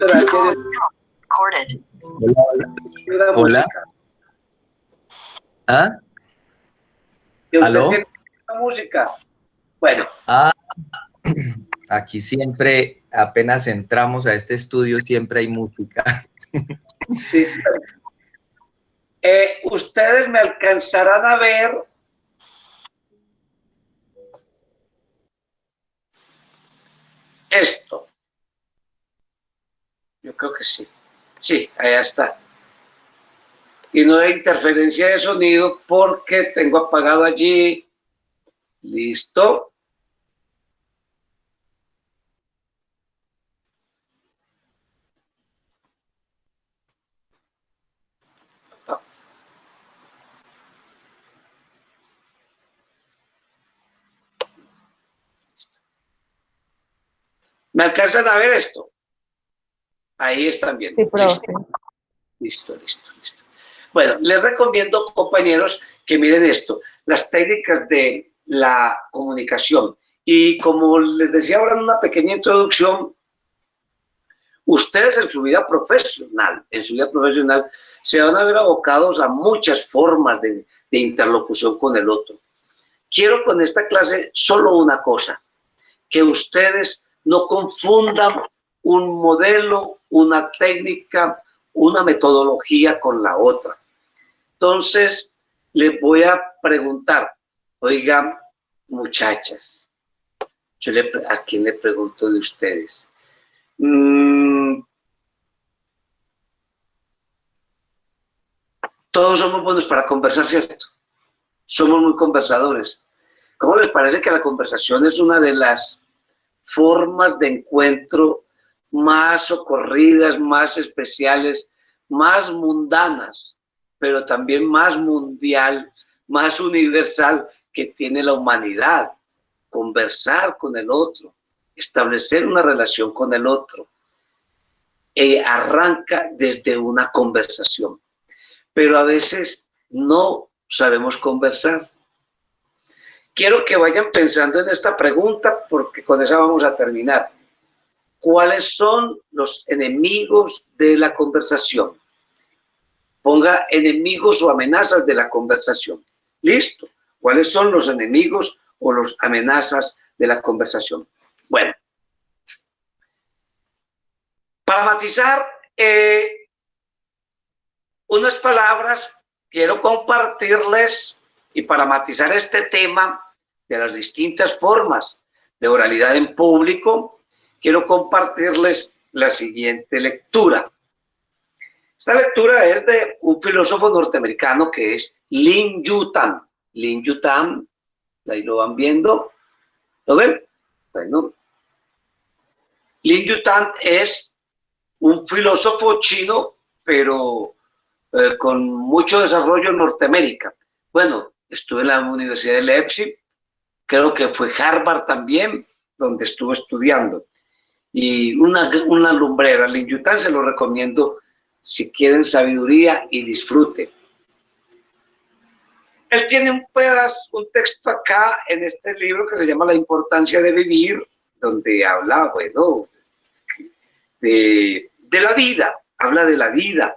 Víctor, ¿quiere Hola, hola. Hola. ¿Ah? que usted ¿Aló? tiene la música? Bueno. Ah, aquí siempre, apenas entramos a este estudio, siempre hay música. Sí. Ustedes me alcanzarán a ver esto. Yo creo que sí. Sí, allá está. Y no hay interferencia de sonido porque tengo apagado allí. Listo. ¿Me alcanzan a ver esto? Ahí están viendo. Sí, profe. Listo, listo, listo. Bueno, les recomiendo, compañeros, que miren esto, las técnicas de la comunicación. Y como les decía ahora en una pequeña introducción, ustedes en su vida profesional, se van a ver abocados a muchas formas de interlocución con el otro. Quiero con esta clase solo una cosa, que ustedes no confundan un modelo, una técnica, una metodología con la otra. Entonces, les voy a preguntar, oigan, muchachas, ¿a quién le pregunto de ustedes? Todos somos buenos para conversar, ¿cierto? Somos muy conversadores. ¿Cómo les parece que la conversación es una de las formas de encuentro más socorridas, más especiales, más mundanas, pero también más mundial, más universal que tiene la humanidad? Conversar con el otro, establecer una relación con el otro, arranca desde una conversación, pero a veces no sabemos conversar. Quiero que vayan pensando en esta pregunta porque con esa vamos a terminar. ¿Cuáles son los enemigos de la conversación? Ponga enemigos o amenazas de la conversación. Listo. ¿Cuáles son los enemigos o las amenazas de la conversación? Bueno, para matizar unas palabras, quiero compartirles, y para matizar este tema de las distintas formas de oralidad en público, quiero compartirles la siguiente lectura. Esta lectura es de un filósofo norteamericano que es Lin Yutang. Lin Yutang, ahí lo van viendo, ¿lo ven? Bueno, Lin Yutang es un filósofo chino, pero con mucho desarrollo en Norteamérica. Bueno, estuve en la Universidad de Leipzig, creo que fue Harvard también, donde estuvo estudiando. Y una lumbrera, Lin Yutang, se lo recomiendo si quieren sabiduría y disfrute. Él tiene un texto acá en este libro que se llama La importancia de vivir, donde habla, bueno, de la vida, habla de la vida.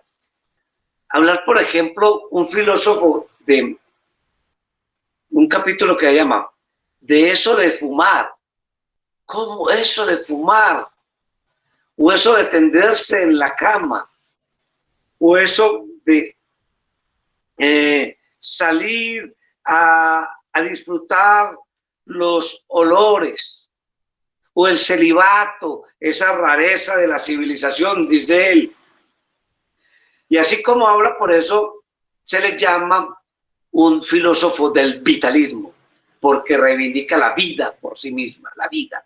Hablar, por ejemplo, un filósofo de un capítulo que se llama de eso de fumar. ¿Cómo eso de fumar? O eso de tenderse en la cama. O eso de salir a disfrutar los olores. O el celibato, esa rareza de la civilización, dice él. Y así como habla, por eso se le llama un filósofo del vitalismo, porque reivindica la vida por sí misma, la vida,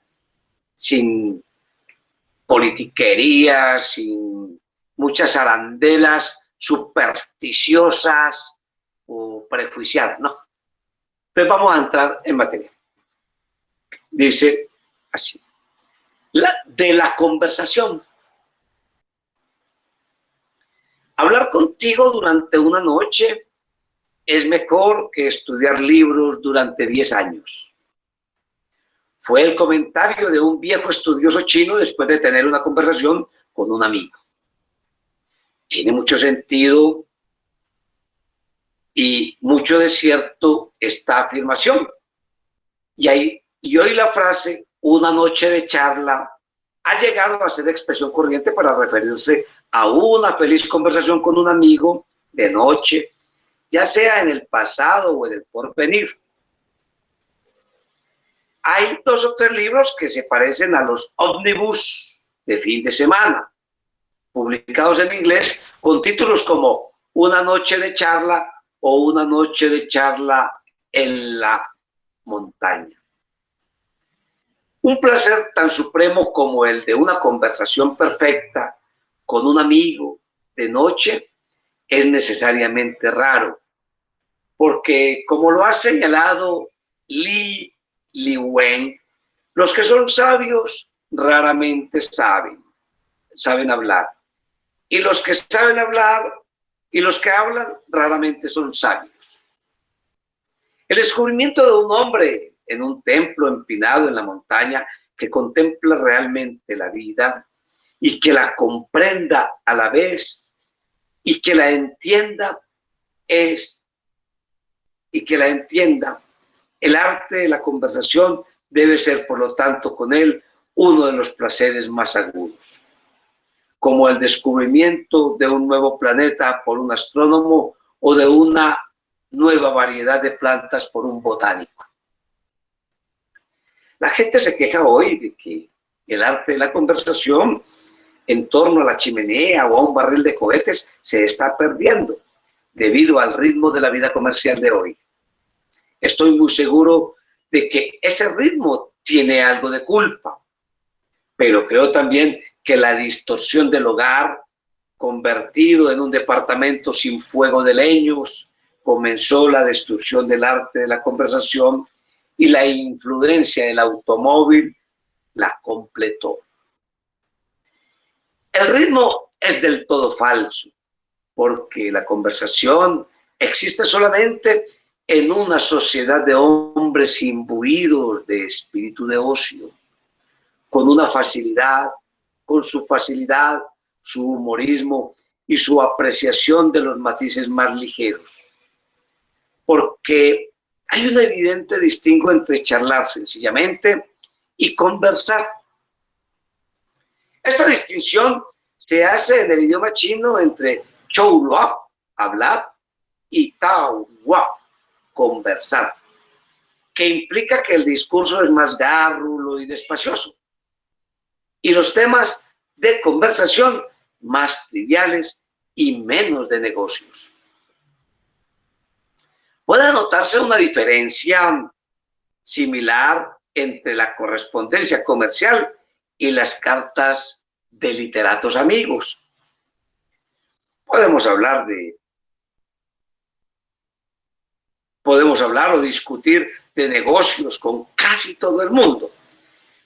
sin politiquerías, sin muchas arandelas supersticiosas o prejuiciadas, ¿no? Entonces vamos a entrar en materia. Dice así, de la conversación. Hablar contigo durante una noche es mejor que estudiar libros durante 10 años. Fue el comentario de un viejo estudioso chino después de tener una conversación con un amigo. Tiene mucho sentido y mucho de cierto esta afirmación. Y hoy la frase, una noche de charla, ha llegado a ser expresión corriente para referirse a una feliz conversación con un amigo de noche, ya sea en el pasado o en el porvenir. Hay 2 o 3 libros que se parecen a los ómnibus de fin de semana, publicados en inglés con títulos como Una noche de charla o Una noche de charla en la montaña. Un placer tan supremo como el de una conversación perfecta con un amigo de noche es necesariamente raro, porque como lo ha señalado Li Wen, los que son sabios raramente saben hablar, y los que saben hablar y los que hablan raramente son sabios. El descubrimiento de un hombre en un templo empinado en la montaña que contempla realmente la vida y que la comprenda a la vez y que la entienda el arte de la conversación debe ser, por lo tanto, con él uno de los placeres más agudos, como el descubrimiento de un nuevo planeta por un astrónomo o de una nueva variedad de plantas por un botánico. La gente se queja hoy de que el arte de la conversación en torno a la chimenea o a un barril de cohetes se está perdiendo debido al ritmo de la vida comercial de hoy. Estoy muy seguro de que ese ritmo tiene algo de culpa, pero creo también que la distorsión del hogar, convertido en un departamento sin fuego de leños, comenzó la destrucción del arte de la conversación y la influencia del automóvil la completó. El ritmo es del todo falso, porque la conversación existe solamente en una sociedad de hombres imbuidos de espíritu de ocio, con su facilidad, su humorismo y su apreciación de los matices más ligeros. Porque hay un evidente distingo entre charlar sencillamente y conversar. Esta distinción se hace en el idioma chino entre chou luo, hablar, y tao hua, conversar, que implica que el discurso es más gárrulo y despacioso, y los temas de conversación más triviales y menos de negocios. Puede notarse una diferencia similar entre la correspondencia comercial y las cartas de literatos amigos. Podemos hablar o discutir de negocios con casi todo el mundo,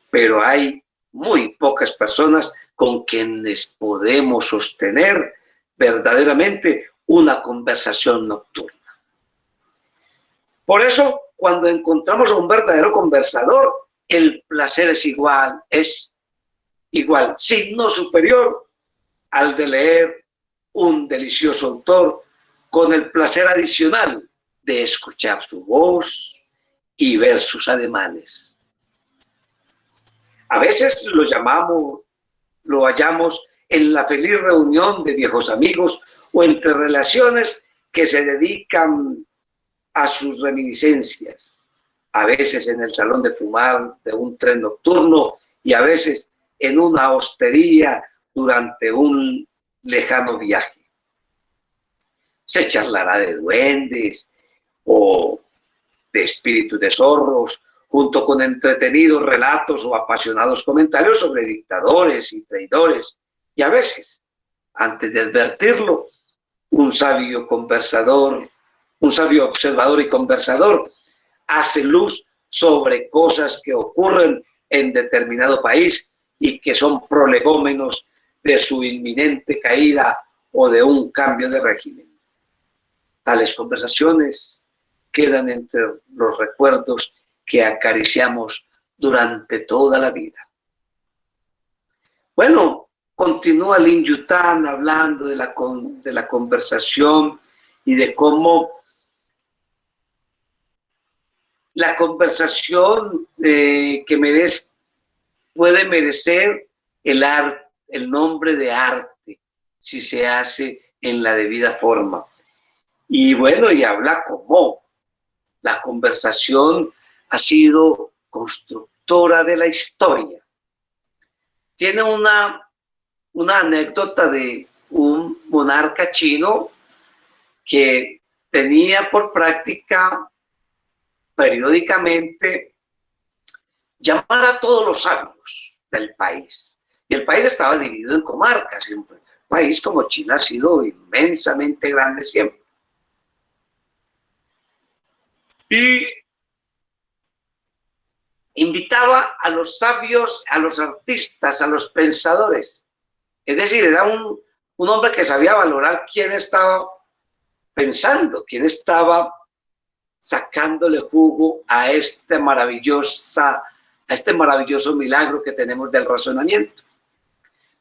pero hay muy pocas personas con quienes podemos sostener verdaderamente una conversación nocturna. Por eso, cuando encontramos a un verdadero conversador, el placer es igual, si no superior, al de leer un delicioso autor, con el placer adicional de escuchar su voz y ver sus ademanes. A veces lo hallamos en la feliz reunión de viejos amigos o entre relaciones que se dedican a sus reminiscencias, a veces en el salón de fumar de un tren nocturno y a veces en una hostería durante un lejano viaje. Se charlará de duendes o de espíritus de zorros, junto con entretenidos relatos o apasionados comentarios sobre dictadores y traidores, y a veces, antes de advertirlo, un sabio observador y conversador hace luz sobre cosas que ocurren en determinado país y que son prolegómenos de su inminente caída o de un cambio de régimen. Tales conversaciones quedan entre los recuerdos que acariciamos durante toda la vida. Bueno, continúa Lin Yutang hablando de la conversación y de cómo la conversación puede merecer el nombre de arte si se hace en la debida forma. Y bueno, y habla cómo la conversación ha sido constructora de la historia. Tiene una anécdota de un monarca chino que tenía por práctica periódicamente llamar a todos los sabios del país. Y el país estaba dividido en comarcas. Un país como China ha sido inmensamente grande siempre. Y invitaba a los sabios, a los artistas, a los pensadores. Es decir, era un hombre que sabía valorar quién estaba pensando, quién estaba sacándole jugo a este maravilloso milagro que tenemos del razonamiento.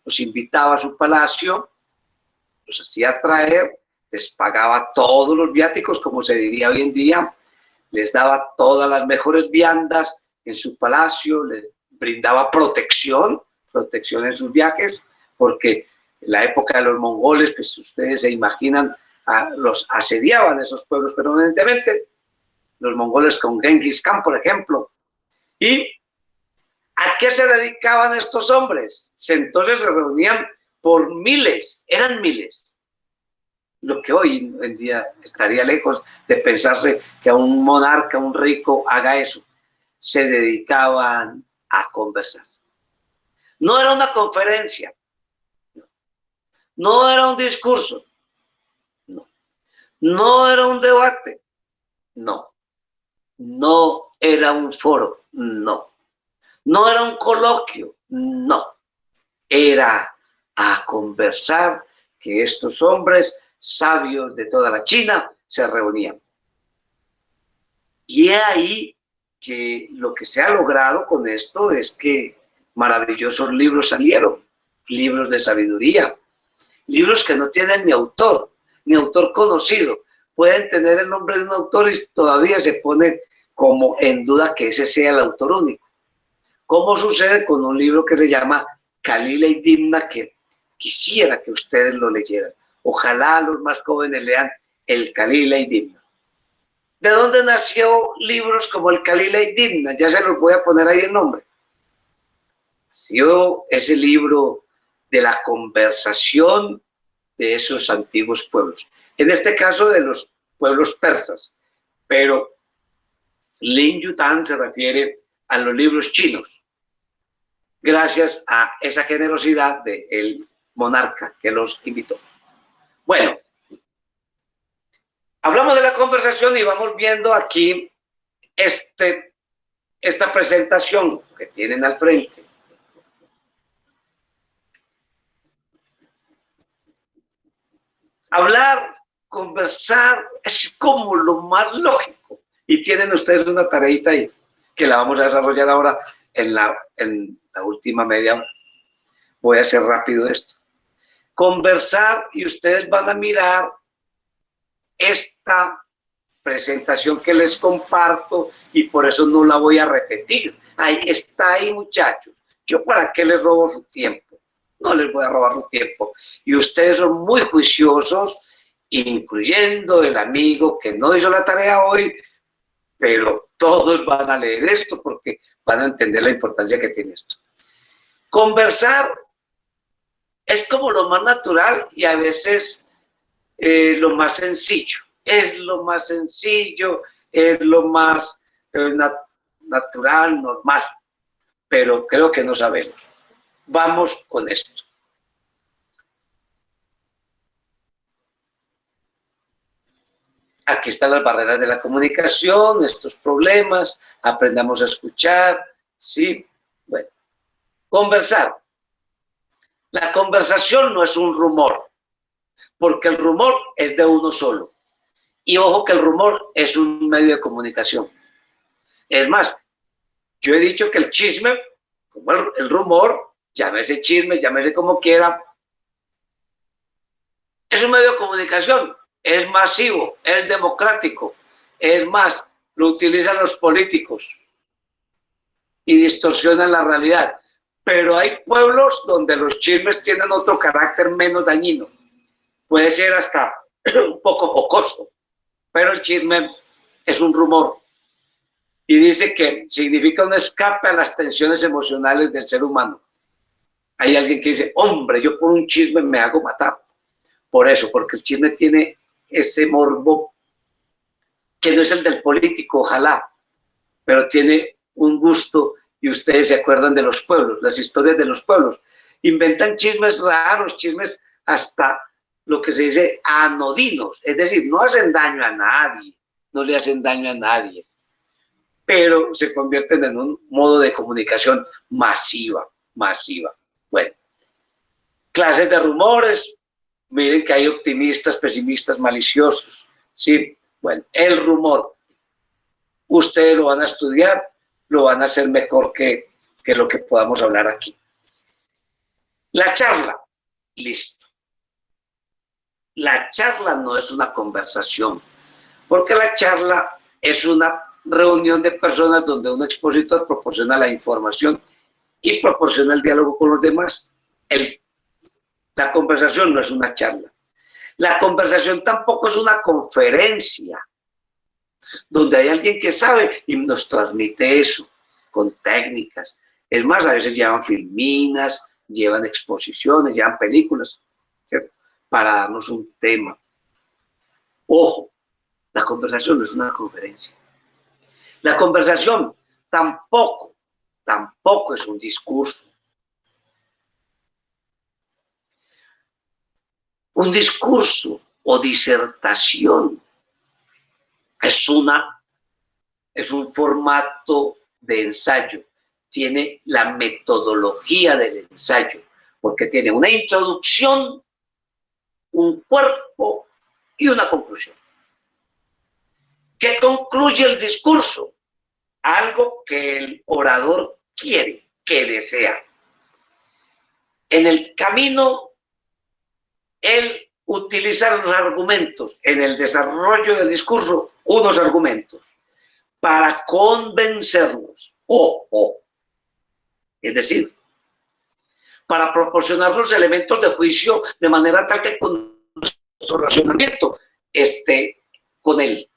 Los invitaba a su palacio, los hacía traer, les pagaba todos los viáticos, como se diría hoy en día, les daba todas las mejores viandas en su palacio, les brindaba protección en sus viajes, porque en la época de los mongoles, pues ustedes se imaginan, los asediaban esos pueblos permanentemente, los mongoles con Genghis Khan, por ejemplo. ¿Y a qué se dedicaban estos hombres? Entonces se reunían por miles, eran miles. Lo que hoy en día estaría lejos de pensarse que a un monarca, un rico, haga eso. Se dedicaban a conversar. No era una conferencia, no era un discurso, no era un debate, no era un foro, no era un coloquio, no, era a conversar que estos hombres sabios de toda la China se reunían. Y es ahí que lo que se ha logrado con esto es que maravillosos libros salieron, libros de sabiduría, libros que no tienen ni autor conocido. Pueden tener el nombre de un autor y todavía se pone como en duda que ese sea el autor único. ¿Cómo sucede con un libro que se llama Kalila y Dimna, que quisiera que ustedes lo leyeran? Ojalá los más jóvenes lean el Kalila y Dimna. ¿De dónde nació libros como el Kalila y Dimna? Ya se los voy a poner ahí el nombre. Nació ese libro de la conversación de esos antiguos pueblos. En este caso de los pueblos persas. Pero Lin Yutang se refiere a los libros chinos, gracias a esa generosidad del monarca que los invitó. Bueno, hablamos de la conversación y vamos viendo aquí esta presentación que tienen al frente. Hablar, conversar, es como lo más lógico. Y tienen ustedes una tareita ahí, que la vamos a desarrollar ahora en la última media hora. Voy a hacer rápido esto. Conversar, y ustedes van a mirar esta presentación que les comparto y por eso no la voy a repetir. Ahí está ahí, muchachos. ¿Yo para qué les robo su tiempo? No les voy a robar su tiempo. Y ustedes son muy juiciosos, incluyendo el amigo que no hizo la tarea hoy, pero todos van a leer esto porque van a entender la importancia que tiene esto. Conversar es como lo más natural y a veces lo más sencillo. Es lo más sencillo, es lo más natural, normal, pero creo que no sabemos. Vamos con esto. Aquí están las barreras de la comunicación, estos problemas, aprendamos a escuchar, ¿sí? Bueno, conversar. La conversación no es un rumor, porque el rumor es de uno solo. Y ojo que el rumor es un medio de comunicación. Es más, Yo he dicho que el chisme, como el rumor, llámese chisme, llámese como quiera, es un medio de comunicación, es masivo, es democrático, es más, lo utilizan los políticos y distorsionan la realidad. Pero hay pueblos donde los chismes tienen otro carácter menos dañino. Puede ser hasta un poco jocoso, pero el chisme es un rumor. Y dice que significa un escape a las tensiones emocionales del ser humano. Hay alguien que dice, hombre, yo por un chisme me hago matar. Por eso, porque el chisme tiene ese morbo que no es el del político, ojalá, pero tiene un gusto. Y ustedes se acuerdan de los pueblos, las historias de los pueblos. Inventan chismes raros, chismes hasta lo que se dice anodinos, es decir, no hacen daño a nadie, no le hacen daño a nadie, pero se convierten en un modo de comunicación masiva. Bueno, clases de rumores, miren que hay optimistas, pesimistas, maliciosos, ¿sí? Bueno, el rumor, ustedes lo van a estudiar, lo van a hacer mejor que lo que podamos hablar aquí. La charla, listo. La charla no es una conversación, porque la charla es una reunión de personas donde un expositor proporciona la información y proporciona el diálogo con los demás. La conversación no es una charla. La conversación tampoco es una conferencia, donde hay alguien que sabe y nos transmite eso con técnicas. Es más, a veces llevan filminas, llevan exposiciones, llevan películas, ¿cierto? Para darnos un tema. Ojo, la conversación no es una conferencia. La conversación tampoco es un discurso. Un discurso o disertación es un formato de ensayo. Tiene la metodología del ensayo, porque tiene una introducción, un cuerpo y una conclusión. ¿Qué concluye el discurso? Algo que el orador quiere, que desea. En el camino, él utiliza los argumentos, en el desarrollo del discurso, unos argumentos, para convencernos. Es decir, para proporcionar los elementos de juicio de manera tal que con nuestro razonamiento esté con él,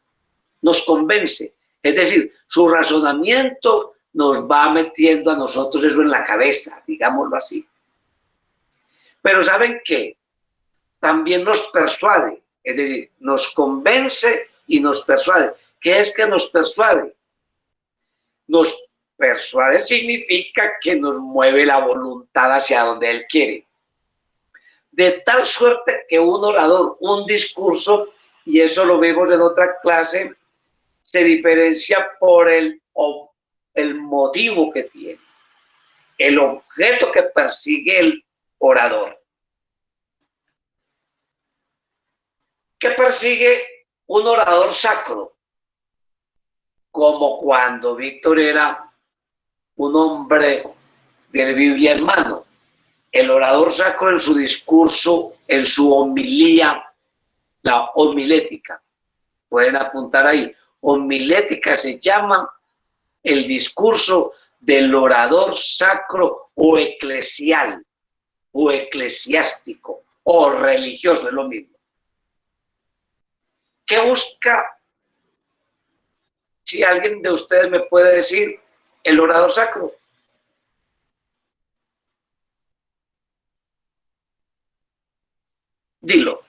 nos convence. Es decir, su razonamiento nos va metiendo a nosotros eso en la cabeza, digámoslo así. Pero ¿saben qué? También nos persuade, es decir, nos convence y nos persuade. ¿Qué es que nos persuade? Nos persuade significa que nos mueve la voluntad hacia donde él quiere. De tal suerte que un orador, un discurso, y eso lo vemos en otra clase, se diferencia por el motivo que tiene, el objeto que persigue el orador. ¿Qué persigue un orador sacro? Como cuando Víctor era un hombre de Biblia en mano. El orador sacro en su discurso, en su homilía, la homilética, pueden apuntar ahí. Homilética se llama el discurso del orador sacro o eclesial, o eclesiástico, o religioso, es lo mismo. ¿Qué busca? Si alguien de ustedes me puede decir el orador sacro. Dilo.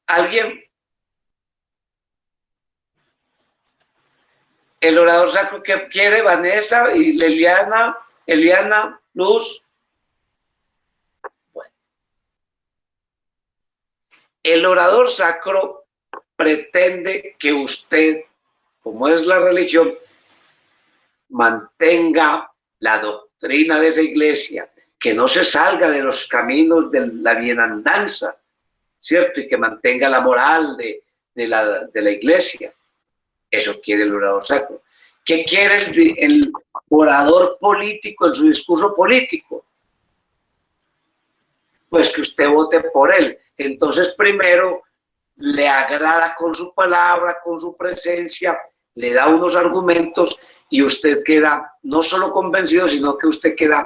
¿Alguien? El orador sacro que quiere, Vanessa y Eliana, Luz. Bueno. El orador sacro pretende que usted, como es la religión, mantenga la doctrina de esa iglesia, que no se salga de los caminos de la bienandanza, ¿cierto? Y que mantenga la moral de la iglesia. Eso quiere el orador sacro. ¿Qué quiere el orador político en su discurso político? Pues que usted vote por él. Entonces, primero, le agrada con su palabra, con su presencia, le da unos argumentos y usted queda no solo convencido, sino que usted queda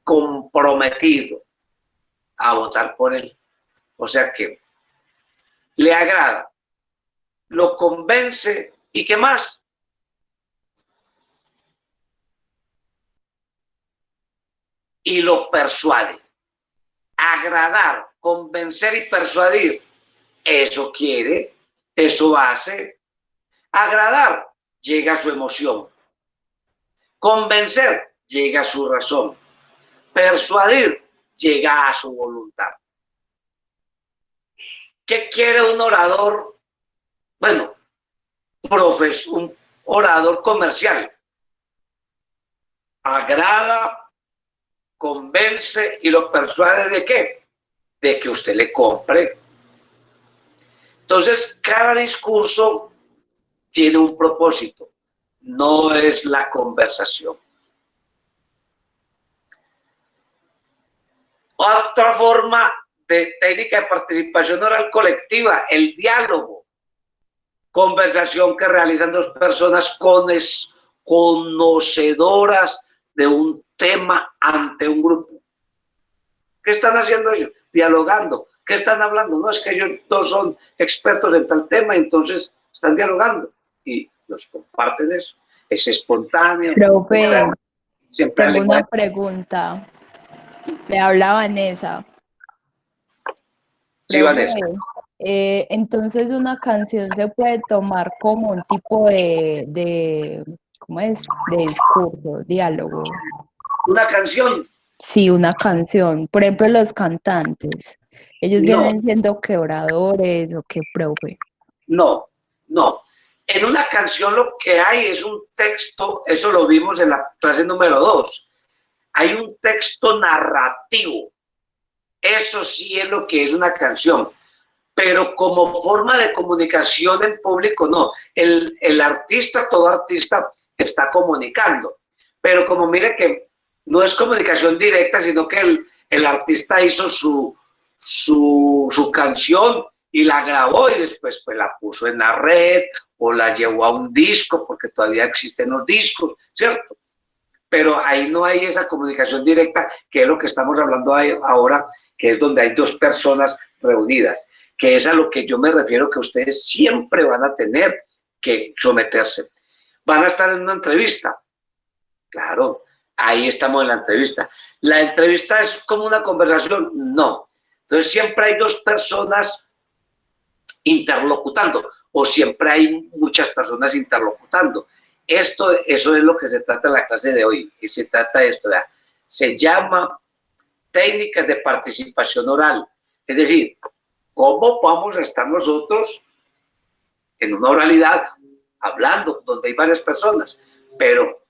comprometido a votar por él. O sea que le agrada, lo convence y ¿qué más? Y lo persuade. Agradar, convencer y persuadir, eso quiere, eso hace. Agradar, llega a su emoción. Convencer, llega a su razón. Persuadir, llega a su voluntad. ¿Qué quiere un orador? Bueno, un orador comercial. Agrada, convence y lo persuade ¿de qué? De que usted le compre. Entonces, cada discurso tiene un propósito, no es la conversación. Otra forma de técnica de participación oral colectiva, el diálogo. Conversación que realizan dos personas conocedoras de un tema ante un grupo. ¿Qué están haciendo ellos? Dialogando. ¿Qué están hablando? No, es que ellos dos son expertos en tal tema, entonces están dialogando y los comparten eso. Es espontáneo. Profe, siempre tengo una pregunta. Le habla Vanessa. Sí, Vanessa. Entonces una canción se puede tomar como un tipo ¿cómo es? De discurso, diálogo. ¿Una canción? Sí, una canción. Por ejemplo, los cantantes. ¿Ellos vienen siendo qué oradores o qué, profe? No. En una canción lo que hay es un texto, eso lo vimos en la clase número 2. Hay un texto narrativo. Eso sí es lo que es una canción. Pero como forma de comunicación en público, no. El artista, todo artista, está comunicando. Pero como mire que no es comunicación directa, sino que el artista hizo su canción y la grabó y después pues la puso en la red o la llevó a un disco, porque todavía existen los discos, ¿cierto? Pero ahí no hay esa comunicación directa, que es lo que estamos hablando ahora, que es donde hay dos personas reunidas, que es a lo que yo me refiero, que ustedes siempre van a tener que someterse. ¿Van a estar en una entrevista? Claro, ahí estamos en la entrevista. ¿La entrevista es como una conversación? No. Entonces siempre hay dos personas interlocutando, o siempre hay muchas personas interlocutando. Eso es lo que se trata en la clase de hoy, y se trata de esto, ¿verdad? Se llama técnicas de participación oral, es decir, ¿cómo vamos a estar nosotros en una oralidad hablando, donde hay varias personas? Pero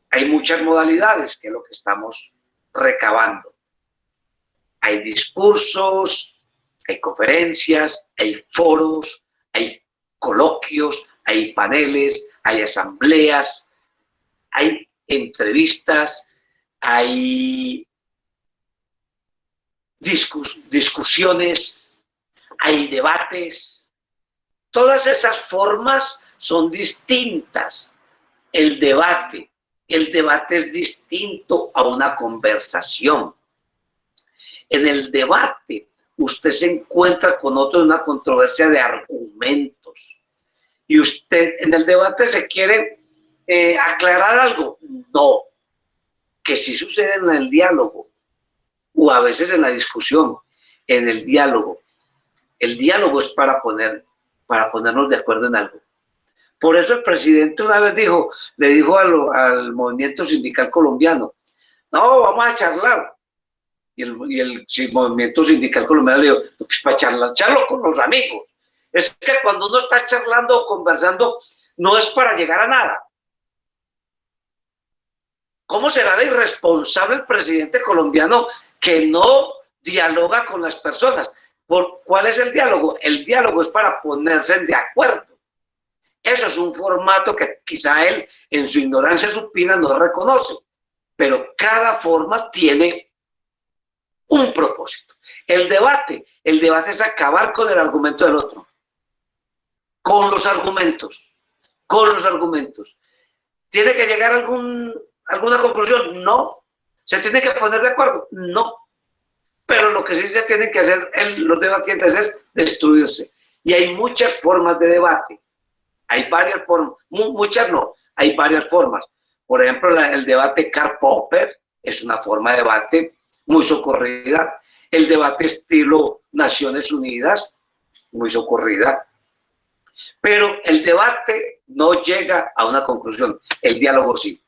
hay muchas modalidades, que es lo que estamos recabando. Hay discursos, hay conferencias, hay foros, hay coloquios, hay paneles, hay asambleas, hay entrevistas, hay discusiones, hay debates. Todas esas formas son distintas. El debate es distinto a una conversación. En el debate, usted se encuentra con otro en una controversia de argumentos. Y usted en el debate se quiere aclarar algo. No, que sí sucede en el diálogo, o a veces en la discusión, en el diálogo. El diálogo es para ponernos de acuerdo en algo. Por eso el presidente una vez le dijo al movimiento sindical colombiano, no, vamos a charlar. Y el movimiento sindical colombiano le dijo, pues para charlo con los amigos. Es que cuando uno está charlando o conversando, no es para llegar a nada. ¿Cómo será de irresponsable el presidente colombiano que no dialoga con las personas? ¿Cuál es el diálogo? El diálogo es para ponerse de acuerdo. Eso es un formato que quizá él, en su ignorancia supina, no reconoce, pero cada forma tiene un propósito. El debate es acabar con el argumento del otro, con los argumentos. ¿Tiene que llegar a alguna conclusión? No. ¿Se tiene que poner de acuerdo? No. Pero lo que sí se tienen que hacer los debatientes es destruirse. Y hay muchas formas de debate. Hay varias formas. Muchas no. Hay varias formas. Por ejemplo, el debate Karl-Popper es una forma de debate muy socorrida. El debate estilo Naciones Unidas, muy socorrida. Pero el debate no llega a una conclusión. El diálogo sí.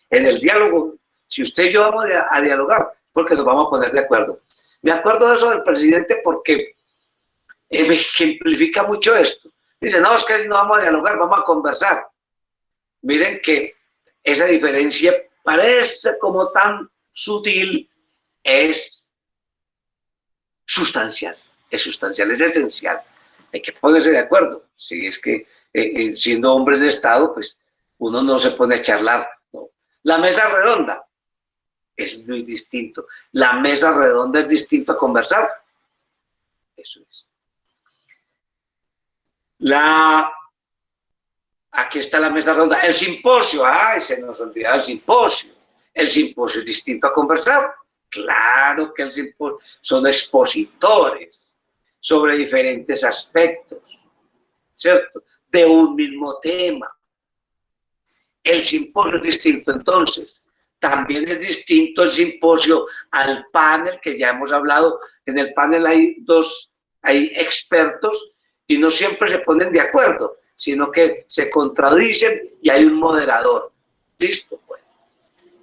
En el diálogo, si usted y yo vamos a dialogar, porque nos vamos a poner de acuerdo. Me acuerdo de eso del presidente porque me ejemplifica mucho esto. Dice, no, es que no vamos a dialogar, vamos a conversar. Miren que esa diferencia parece como tan sutil, es sustancial, es esencial. Hay que ponerse de acuerdo. Si es que siendo hombres de Estado, pues uno no se pone a charlar. No. La mesa redonda es muy distinto. La mesa redonda es distinto a conversar. Eso es. Aquí está la mesa redonda. El simposio. Ay, se nos olvidaba el simposio. El simposio es distinto a conversar. Claro que el simposio son expositores sobre diferentes aspectos, ¿cierto? De un mismo tema. El simposio es distinto, entonces. También es distinto el simposio al panel, que ya hemos hablado. En el panel hay expertos y no siempre se ponen de acuerdo, sino que se contradicen y hay un moderador. ¿Listo? Bueno.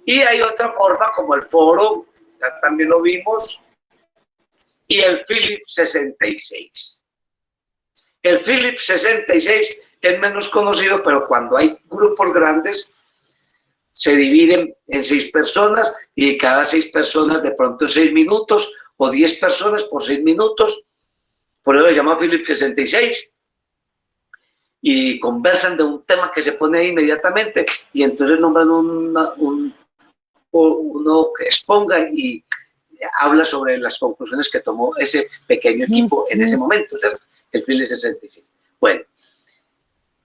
Y hay otra forma, como el foro, ya también lo vimos, y el Philips 66. El Philips 66 es menos conocido, pero cuando hay grupos grandes, se dividen en 6 personas y de cada 6 personas de pronto 6 minutos o 10 personas por 6 minutos. Por eso se llama Philips 66. Y conversan de un tema que se pone ahí inmediatamente y entonces nombran uno que exponga y habla sobre las conclusiones que tomó ese pequeño equipo en ese momento, ¿cierto? El Philips 66. Bueno,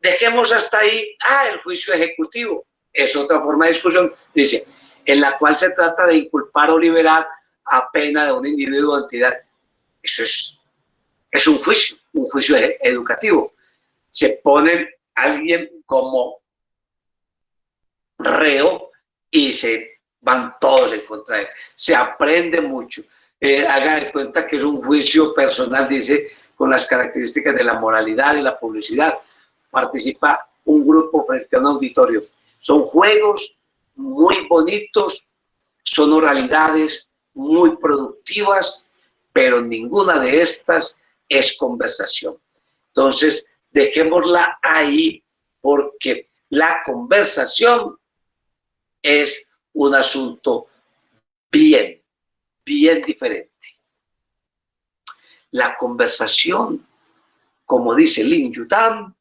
dejemos hasta ahí. El juicio ejecutivo es otra forma de discusión, dice, en la cual se trata de inculpar o liberar a pena de un individuo o entidad. Eso es un juicio educativo. Se pone a alguien como reo y se van todos en contra de él. Se aprende mucho. Haga de cuenta que es un juicio personal, dice, con las características de la moralidad y la publicidad. Participa un grupo frente a un auditorio. Son juegos muy bonitos, son oralidades muy productivas, pero ninguna de estas es conversación. Entonces, dejémosla ahí porque la conversación es un asunto bien diferente. La conversación, como dice Lin Yutang,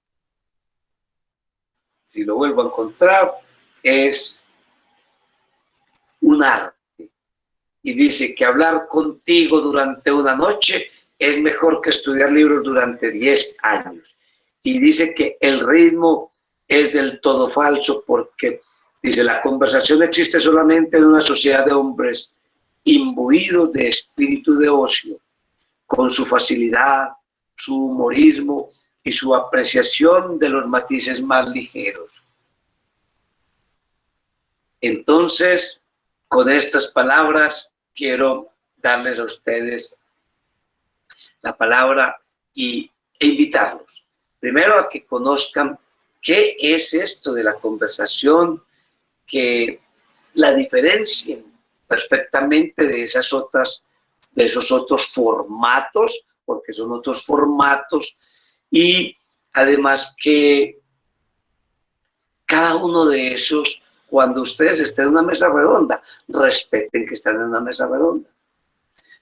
si lo vuelvo a encontrar, es un arte. Y dice que hablar contigo durante una noche es mejor que estudiar libros durante 10 años. Y dice que el ritmo es del todo falso porque, dice, la conversación existe solamente en una sociedad de hombres imbuidos de espíritu de ocio, con su facilidad, su humorismo y su apreciación de los matices más ligeros. Entonces, con estas palabras, quiero darles a ustedes la palabra e invitarlos. Primero a que conozcan qué es esto de la conversación, que la diferencien perfectamente de esos otros formatos, porque son otros formatos, y además que cada uno de esos, cuando ustedes estén en una mesa redonda, respeten que están en una mesa redonda.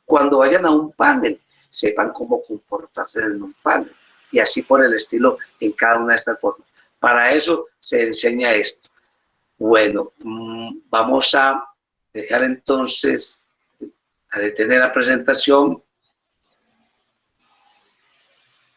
Cuando vayan a un panel, sepan cómo comportarse en un panel, y así por el estilo en cada una de estas formas. Para eso se enseña esto. Bueno, vamos a dejar entonces, a detener la presentación